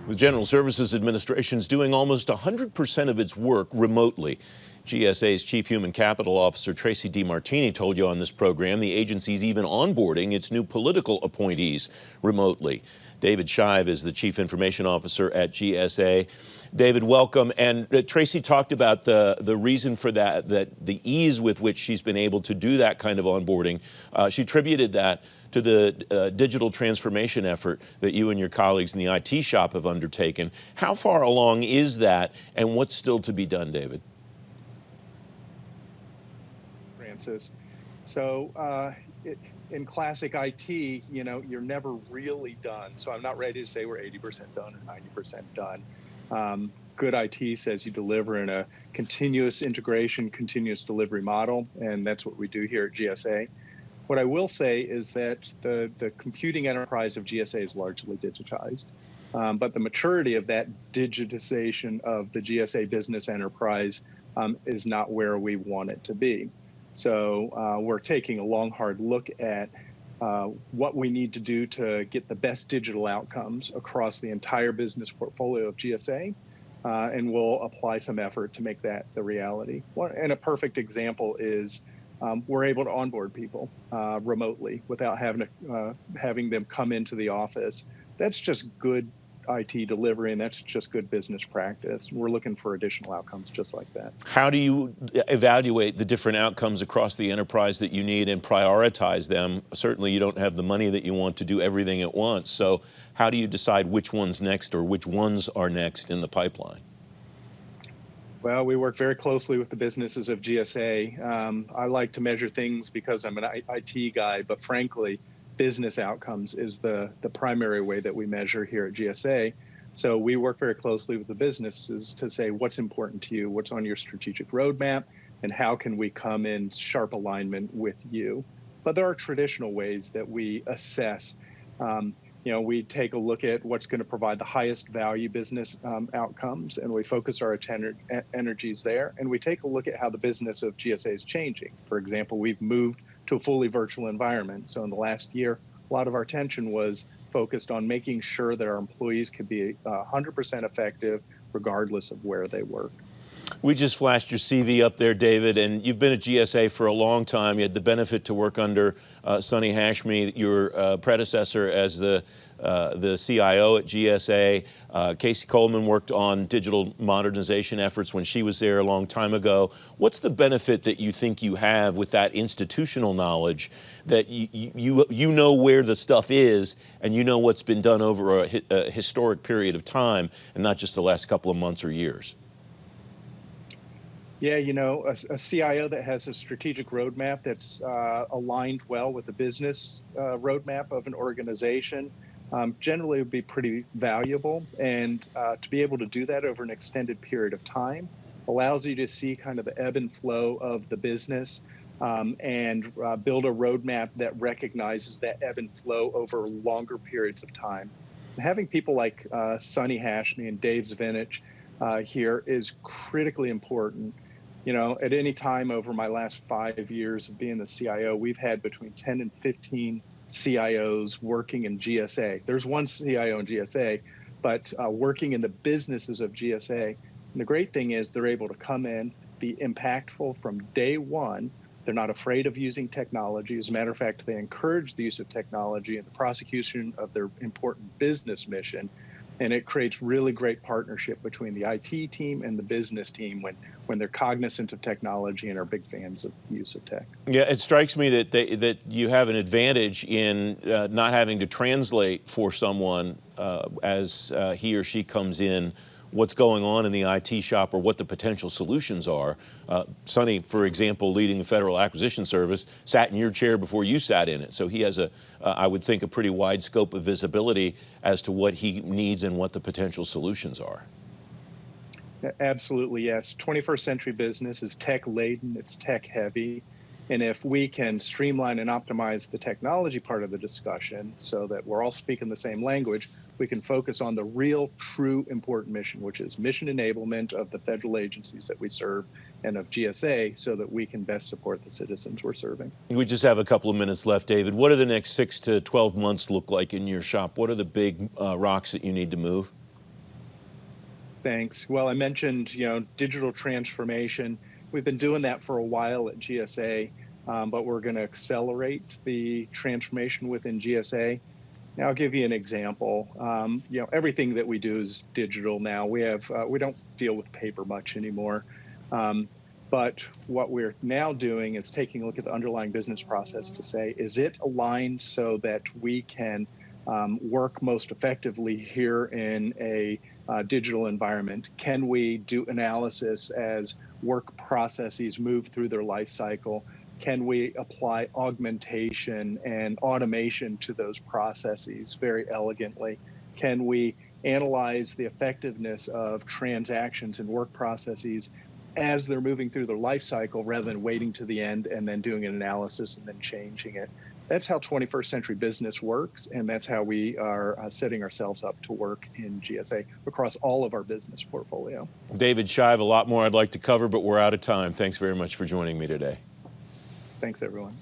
The General Services Administration is doing almost 100% of its work remotely. GSA's Chief Human Capital Officer Tracy DeMartini told you on this program the agency's even onboarding its new political appointees remotely. David Shive is the Chief Information Officer at GSA. David, welcome. And Tracy talked about the reason for that the ease with which she's been able to do that kind of onboarding. She attributed that to the digital transformation effort that you and your colleagues in the IT shop have undertaken. How far along is that, and what's still to be done, David? Francis. So in classic IT, you know, you're never really done. So I'm not ready to say we're 80% done or 90% done. Good IT says you deliver in a continuous integration, continuous delivery model, and that's what we do here at GSA. What I will say is that the computing enterprise of GSA is largely digitized, but the maturity of that digitization of the GSA business enterprise is not where we want it to be. So we're taking a long, hard look at what we need to do to get the best digital outcomes across the entire business portfolio of GSA, and we'll apply some effort to make that the reality. And a perfect example is we're able to onboard people remotely without having them come into the office. That's just good IT delivery, and that's just good business practice. We're looking for additional outcomes just like that. How do you evaluate the different outcomes across the enterprise that you need and prioritize them? Certainly you don't have the money that you want to do everything at once, so how do you decide which one's next or which ones are next in the pipeline? Well, we work very closely with the businesses of GSA. I like to measure things because I'm an IT guy, but frankly, business outcomes is the primary way that we measure here at GSA. So we work very closely with the businesses to say what's important to you, what's on your strategic roadmap, and how can we come in sharp alignment with you. But there are traditional ways that we assess. You know, we take a look at what's going to provide the highest value business outcomes, and we focus our energies there. And we take a look at how the business of GSA is changing. For example, we've moved to a fully virtual environment. So in the last year, a lot of our attention was focused on making sure that our employees could be 100% effective regardless of where they work. We just flashed your CV up there, David, and you've been at GSA for a long time. You had the benefit to work under Sonny Hashmi, your predecessor as the CIO at GSA. Casey Coleman worked on digital modernization efforts when she was there a long time ago. What's the benefit that you think you have with that institutional knowledge that you know where the stuff is and you know what's been done over a historic period of time and not just the last couple of months or years? Yeah, you know, a CIO that has a strategic roadmap that's aligned well with the business roadmap of an organization generally would be pretty valuable. And to be able to do that over an extended period of time allows you to see kind of the ebb and flow of the business and build a roadmap that recognizes that ebb and flow over longer periods of time. And having people like Sonny Hashmi and Dave Zvinich here is critically important. You know, at any time over my last 5 years of being the CIO, we've had between 10 and 15 CIOs working in GSA. There's one CIO in GSA, but working in the businesses of GSA. And the great thing is they're able to come in, be impactful from day one. They're not afraid of using technology. As a matter of fact, they encourage the use of technology in the prosecution of their important business mission. And it creates really great partnership between the IT team and the business team when they're cognizant of technology and are big fans of use of tech. Yeah, it strikes me that you have an advantage in not having to translate for someone as he or she comes in what's going on in the IT shop or what the potential solutions are. Sonny, for example, leading the Federal Acquisition Service, sat in your chair before you sat in it. So he has I would think, a pretty wide scope of visibility as to what he needs and what the potential solutions are. Absolutely, yes. 21st century business is tech laden, it's tech heavy. And if we can streamline and optimize the technology part of the discussion so that we're all speaking the same language, we can focus on the real, true, important mission, which is mission enablement of the federal agencies that we serve and of GSA so that we can best support the citizens we're serving. We just have a couple of minutes left, David. What do the next 6 to 12 months look like in your shop? What are the big rocks that you need to move? Thanks. Well, I mentioned, digital transformation. We've been doing that for a while at GSA, but we're going to accelerate the transformation within GSA. Now, I'll give you an example. Everything that we do is digital now. We don't deal with paper much anymore. Um, but what we're now doing is taking a look at the underlying business process to say, is it aligned so that we can work most effectively here in a digital environment? Can we do analysis as work processes move through their life cycle? Can we apply augmentation and automation to those processes very elegantly? Can we analyze the effectiveness of transactions and work processes as they're moving through their life cycle rather than waiting to the end and then doing an analysis and then changing it? That's how 21st century business works, and that's how we are setting ourselves up to work in GSA across all of our business portfolio. David Shive, a lot more I'd like to cover, but we're out of time. Thanks very much for joining me today. Thanks, everyone.